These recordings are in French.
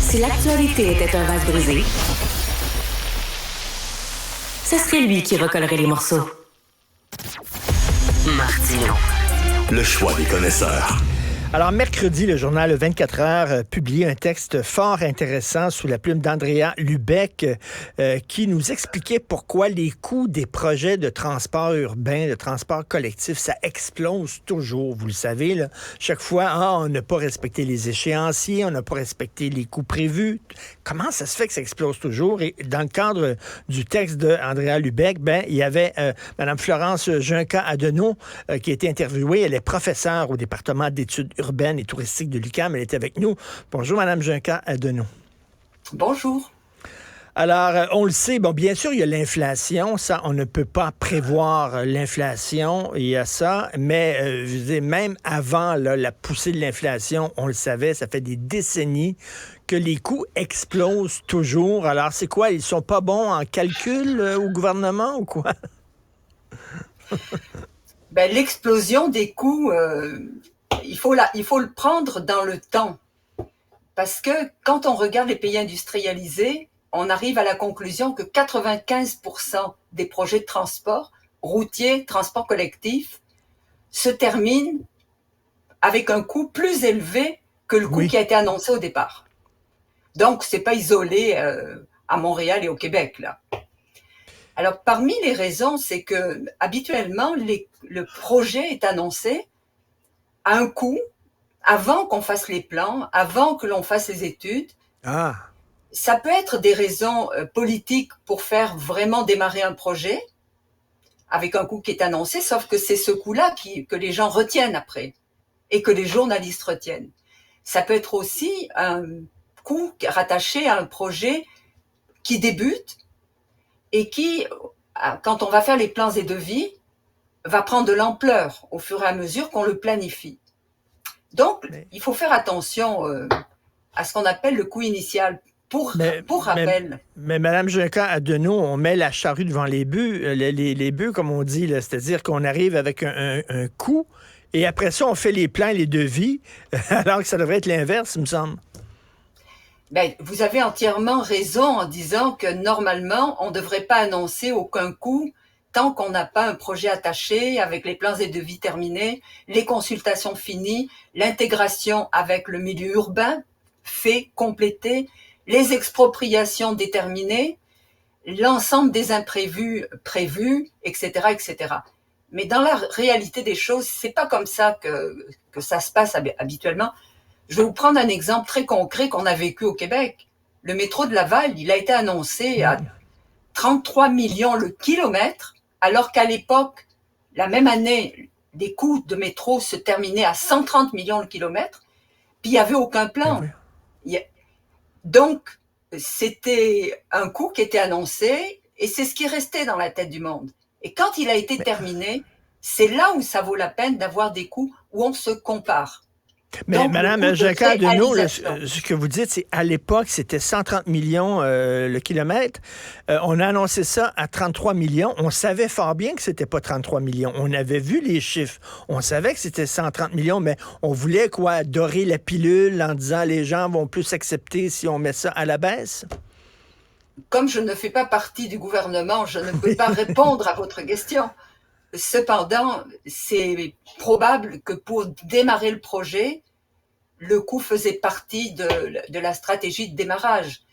Si l'actualité était un vase brisé, ce serait lui qui recollerait les morceaux. Martino. Le choix des connaisseurs. Alors, mercredi, le journal 24 heures publie un texte fort intéressant sous la plume d'Andrea Lubec qui nous expliquait pourquoi les coûts des projets de transport urbain, de transport collectif, ça explose toujours. Vous le savez, là. Chaque fois, on n'a pas respecté les échéanciers, on n'a pas respecté les coûts prévus. Comment ça se fait que ça explose toujours? Et dans le cadre du texte d'Andrea Lubec, il y avait Mme Florence Junca-Adenau qui a été interviewée. Elle est professeure au département d'études urbaine et touristique de l'UQAM. Elle est avec nous. Bonjour, Mme Junca-Adenau. Bonjour. Alors, on le sait, bien sûr, il y a l'inflation. Ça, on ne peut pas prévoir l'inflation. Il y a ça. Mais, je veux dire, même avant la poussée de l'inflation, on le savait, ça fait des décennies que les coûts explosent toujours. Alors, c'est quoi? Ils sont pas bons en calcul au gouvernement ou quoi? L'explosion des coûts, il faut le prendre dans le temps. Parce que quand on regarde les pays industrialisés, on arrive à la conclusion que 95% des projets de transport routier, transport collectif, se terminent avec un coût plus élevé que le coût qui a été annoncé au départ. Donc, c'est pas isolé à Montréal et au Québec, là. Alors, parmi les raisons, c'est que habituellement, le projet est annoncé à un coût avant qu'on fasse les plans, avant que l'on fasse les études. Ah. Ça peut être des raisons politiques pour faire vraiment démarrer un projet avec un coût qui est annoncé, sauf que c'est ce coût-là que les gens retiennent après et que les journalistes retiennent. Ça peut être aussi un coût rattaché à un projet qui débute et qui, quand on va faire les plans et devis, va prendre de l'ampleur au fur et à mesure qu'on le planifie. Donc, il faut faire attention à ce qu'on appelle le coût initial. Pour rappel. Mais Mme Junca-Adenau, on met la charrue devant les bœufs, les bœufs, comme on dit, là, c'est-à-dire qu'on arrive avec un coût et après ça, on fait les plans et les devis, alors que ça devrait être l'inverse, il me semble. Vous avez entièrement raison en disant que normalement, on ne devrait pas annoncer aucun coût tant qu'on n'a pas un projet attaché avec les plans et devis terminés, les consultations finies, l'intégration avec le milieu urbain fait, complété, les expropriations déterminées, l'ensemble des imprévus prévus, etc., etc. Mais dans la réalité des choses, c'est pas comme ça que ça se passe habituellement. Je vais vous prendre un exemple très concret qu'on a vécu au Québec. Le métro de Laval, il a été annoncé à 33 millions le kilomètre, alors qu'à l'époque, la même année, les coûts de métro se terminaient à 130 millions le kilomètre, puis il n'y avait aucun plan. Donc, c'était un coût qui était annoncé et c'est ce qui restait dans la tête du monde. Et quand il a été terminé, c'est là où ça vaut la peine d'avoir des coûts où on se compare. Mais donc, Mme Junca-Adenau, ce que vous dites, c'est à l'époque, c'était 130 millions le kilomètre. On a annoncé ça à 33 millions. On savait fort bien que c'était pas 33 millions. On avait vu les chiffres. On savait que c'était 130 millions, mais on voulait dorer la pilule en disant les gens vont plus accepter si on met ça à la baisse. Comme je ne fais pas partie du gouvernement, je ne peux pas répondre à votre question. Cependant, c'est probable que pour démarrer le projet, le coût faisait partie de la stratégie de démarrage.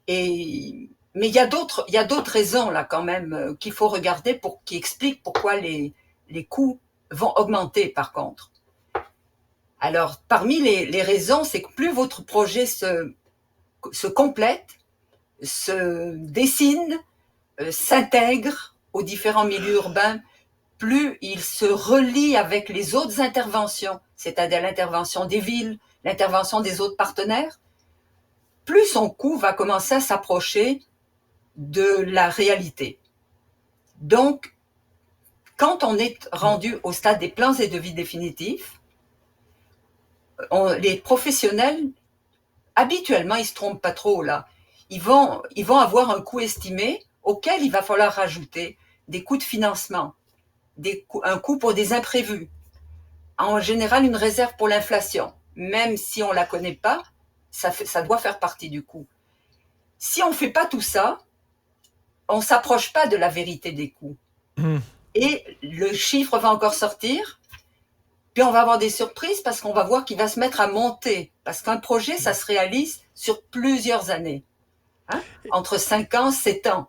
Mais il y a d'autres raisons là quand même qu'il faut regarder qui expliquent pourquoi les coûts vont augmenter par contre. Alors, parmi les raisons, c'est que plus votre projet se complète, se dessine, s'intègre aux différents milieux urbains, plus il se relie avec les autres interventions, c'est-à-dire l'intervention des villes, l'intervention des autres partenaires, plus son coût va commencer à s'approcher de la réalité. Donc, quand on est rendu au stade des plans et devis définitifs, les professionnels, habituellement, ils se trompent pas trop là. Ils vont avoir un coût estimé auquel il va falloir rajouter des coûts de financement, un coût pour des imprévus, en général une réserve pour l'inflation, même si on la connaît pas, Ça doit faire partie du coût. Si on ne fait pas tout ça, on ne s'approche pas de la vérité des coûts. Et le chiffre va encore sortir, puis on va avoir des surprises parce qu'on va voir qu'il va se mettre à monter. Parce qu'un projet, ça se réalise sur plusieurs années. Entre 5 ans, 7 ans.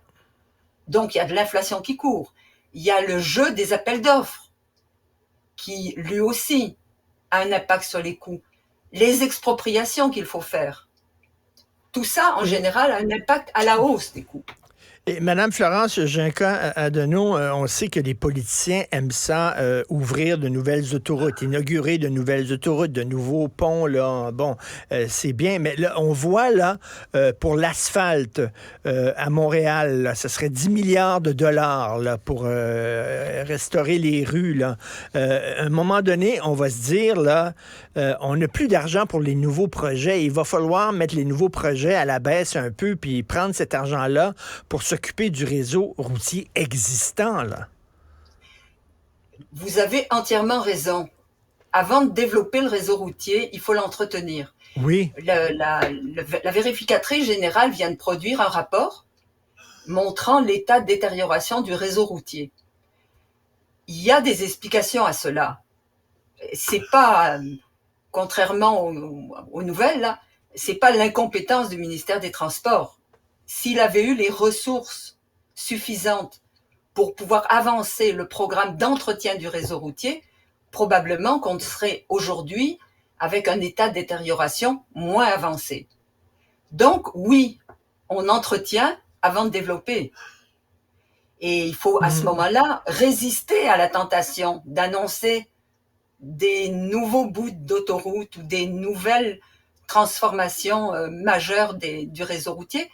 Donc, il y a de l'inflation qui court. Il y a le jeu des appels d'offres qui, lui aussi, a un impact sur les coûts. Les expropriations qu'il faut faire. Tout ça, en général, a un impact à la hausse des coûts. Et Madame Florence Junca-Adeneau, on sait que les politiciens aiment ça, ouvrir de nouvelles autoroutes, inaugurer de nouvelles autoroutes, de nouveaux ponts. Là, bon, c'est bien, mais là, on voit là pour l'asphalte à Montréal, là, ce serait 10 milliards de dollars là, pour restaurer les rues. Là. À un moment donné, on va se dire là, on n'a plus d'argent pour les nouveaux projets. Il va falloir mettre les nouveaux projets à la baisse un peu, puis prendre cet argent-là pour s'occuper du réseau routier existant, là. Vous avez entièrement raison. Avant de développer le réseau routier, il faut l'entretenir. Oui. La vérificatrice générale vient de produire un rapport montrant l'état de détérioration du réseau routier. Il y a des explications à cela. C'est pas, contrairement aux nouvelles, là, c'est pas l'incompétence du ministère des Transports. S'il avait eu les ressources suffisantes pour pouvoir avancer le programme d'entretien du réseau routier, probablement qu'on serait aujourd'hui avec un état de détérioration moins avancé. Donc, oui, on entretient avant de développer. Et il faut, à ce moment-là, résister à la tentation d'annoncer des nouveaux bouts d'autoroute ou des nouvelles transformations majeures du réseau routier,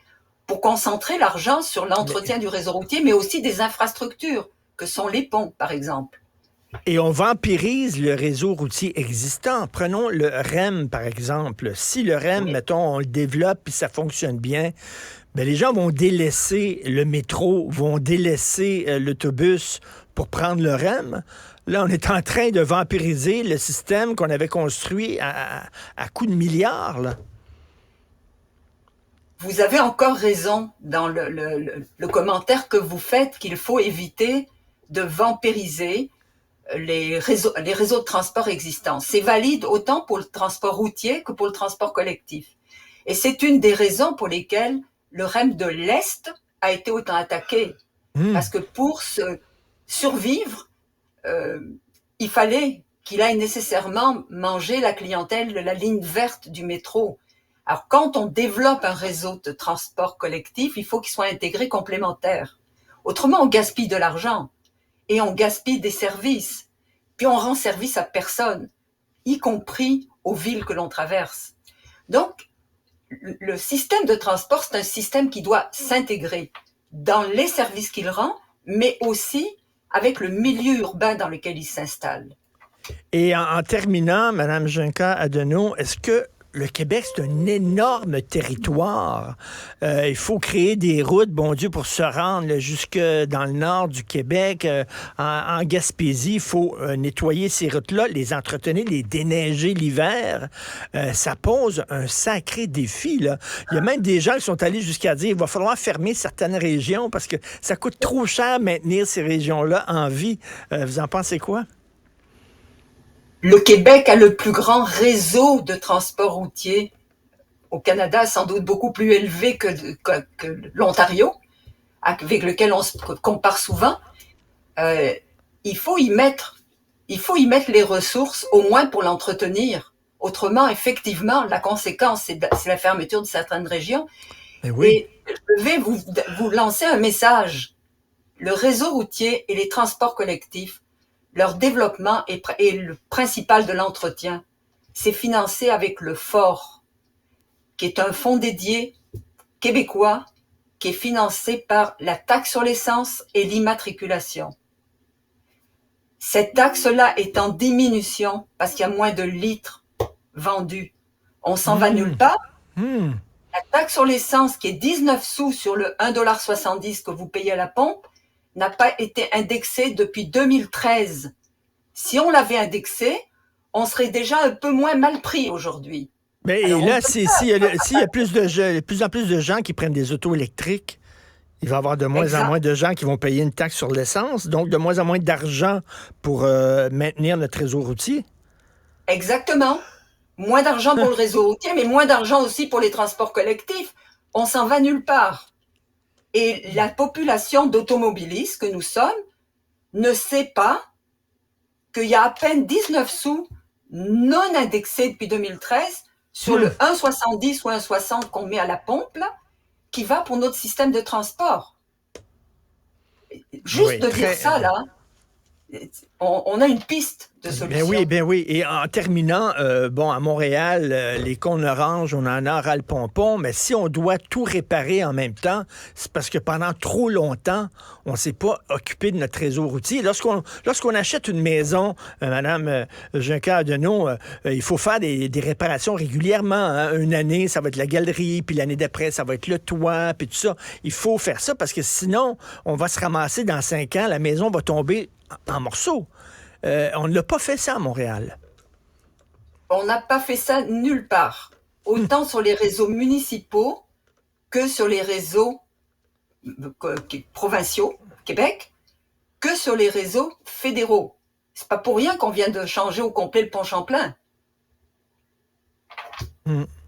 pour concentrer l'argent sur l'entretien du réseau routier, mais aussi des infrastructures, que sont les ponts, par exemple. Et on vampirise le réseau routier existant. Prenons le REM, par exemple. Si le REM, mettons, on le développe et ça fonctionne bien, bien, les gens vont délaisser le métro, vont délaisser l'autobus pour prendre le REM. Là, on est en train de vampiriser le système qu'on avait construit à coups de milliards, là. Vous avez encore raison dans le commentaire que vous faites qu'il faut éviter de vampiriser les réseaux de transport existants. C'est valide autant pour le transport routier que pour le transport collectif. Et c'est une des raisons pour lesquelles le REM de l'Est a été autant attaqué. Parce que pour survivre, il fallait qu'il aille nécessairement manger la clientèle de la ligne verte du métro. Alors, quand on développe un réseau de transport collectif, il faut qu'il soit intégré complémentaire. Autrement, on gaspille de l'argent et on gaspille des services. Puis on rend service à personne, y compris aux villes que l'on traverse. Donc, le système de transport, c'est un système qui doit s'intégrer dans les services qu'il rend, mais aussi avec le milieu urbain dans lequel il s'installe. Et en terminant, Mme Junca-Adeneau, est-ce que le Québec, c'est un énorme territoire. Il faut créer des routes, bon Dieu, pour se rendre là, jusque dans le nord du Québec. En Gaspésie, il faut nettoyer ces routes-là, les entretenir, les déneiger l'hiver. Ça pose un sacré défi, là. Il y a même des gens qui sont allés jusqu'à dire qu'il va falloir fermer certaines régions parce que ça coûte trop cher maintenir ces régions-là en vie. Vous en pensez quoi? Le Québec a le plus grand réseau de transport routier au Canada, sans doute beaucoup plus élevé que l'Ontario, avec lequel on se compare souvent. Il faut y mettre les ressources, au moins pour l'entretenir. Autrement, effectivement, la conséquence, c'est la fermeture de certaines régions. Oui. Et je vais vous lancer un message. Le réseau routier et les transports collectifs, leur développement est le principal de l'entretien. C'est financé avec le FOR, qui est un fonds dédié québécois qui est financé par la taxe sur l'essence et l'immatriculation. Cette taxe-là est en diminution parce qu'il y a moins de litres vendus. On s'en va nulle part. La taxe sur l'essence, qui est 19 sous sur le 1,70 $ que vous payez à la pompe, n'a pas été indexé depuis 2013. Si on l'avait indexé, on serait déjà un peu moins mal pris aujourd'hui. Mais Alors, là, s'il y a de plus en plus de gens qui prennent des autos électriques, il va y avoir de moins en moins de gens qui vont payer une taxe sur l'essence, donc de moins en moins d'argent pour maintenir notre réseau routier. Exactement. Moins d'argent pour le réseau routier, mais moins d'argent aussi pour les transports collectifs. On s'en va nulle part. Et la population d'automobilistes que nous sommes ne sait pas qu'il y a à peine 19 sous non indexés depuis 2013 sur le 1,70 ou 1,60 qu'on met à la pompe, là, qui va pour notre système de transport. Juste de dire ça, là, on a une piste de solution. Ben oui. Et en terminant, à Montréal, les cônes oranges, on en a ras le pompon, mais si on doit tout réparer en même temps, c'est parce que pendant trop longtemps, on ne s'est pas occupé de notre réseau routier. Lorsqu'on achète une maison, Madame Juncker-Adenau, il faut faire des réparations régulièrement. Hein. Une année, ça va être la galerie, puis l'année d'après, ça va être le toit, puis tout ça. Il faut faire ça parce que sinon, on va se ramasser dans 5 ans, la maison va tomber en morceaux. On ne l'a pas fait ça à Montréal. On n'a pas fait ça nulle part. Autant sur les réseaux municipaux que sur les réseaux provinciaux, Québec, que sur les réseaux fédéraux. C'est pas pour rien qu'on vient de changer au complet le pont Champlain.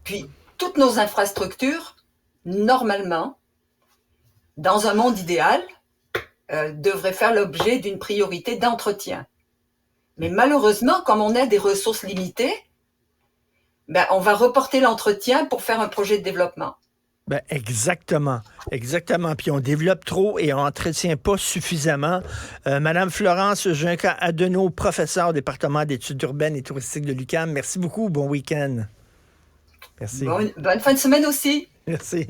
Puis, toutes nos infrastructures, normalement, dans un monde idéal, devraient faire l'objet d'une priorité d'entretien. Mais malheureusement, comme on a des ressources limitées, on va reporter l'entretien pour faire un projet de développement. Exactement. Puis on développe trop et on n'entretient pas suffisamment. Madame Florence Juncker-Adenau, professeure au département d'études urbaines et touristiques de l'UQAM, merci beaucoup. Bon week-end. Merci. Bonne fin de semaine aussi. Merci.